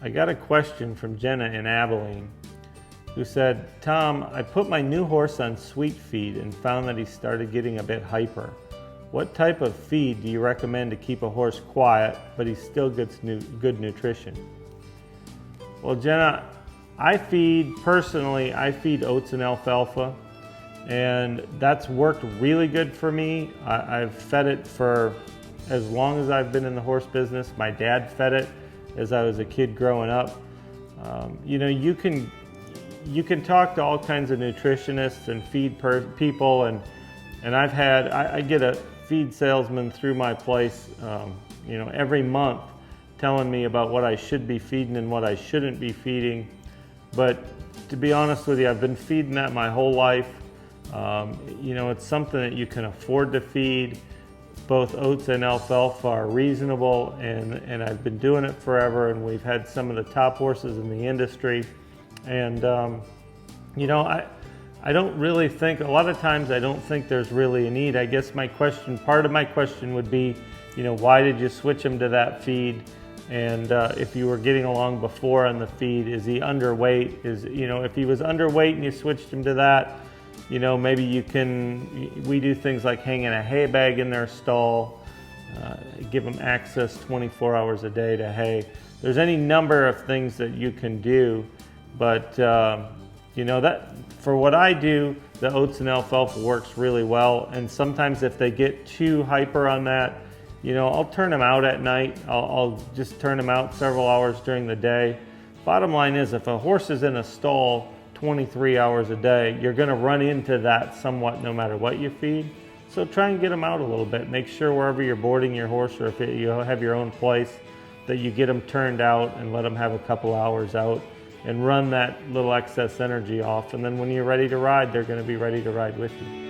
I got a question from Jenna in Abilene, who said, Tom, I put my new horse on sweet feed and found that he started getting a bit hyper. What type of feed do you recommend to keep a horse quiet, but he still gets good nutrition? Well, Jenna, I feed oats and alfalfa, and that's worked really good for me. I've fed it for as long as I've been in the horse business. My dad fed it as I was a kid growing up. You can talk to all kinds of nutritionists and feed people, and I get a feed salesman through my place, every month telling me about what I should be feeding and what I shouldn't be feeding. But to be honest with you, I've been feeding that my whole life. It's something that you can afford to feed. Both oats and alfalfa are reasonable, and I've been doing it forever, and we've had some of the top horses in the industry. And, I don't really think, a lot of times I don't think there's really a need. I guess part of my question would be, why did you switch him to that feed? And if you were getting along before on the feed, is he underweight? If he was underweight and you switched him to that, maybe we do things like hanging a hay bag in their stall, give them access 24 hours a day to hay. There's any number of things that you can do, but that for what I do, the oats and alfalfa works really well. And sometimes if they get too hyper on that, I'll turn them out at night. I'll just turn them out several hours during the day. Bottom line is, if a horse is in a stall 23 hours a day, you're going to run into that somewhat no matter what you feed. So try and get them out a little bit. Make sure wherever you're boarding your horse, or if you have your own place, that you get them turned out and let them have a couple hours out and run that little excess energy off. And then when you're ready to ride, they're going to be ready to ride with you.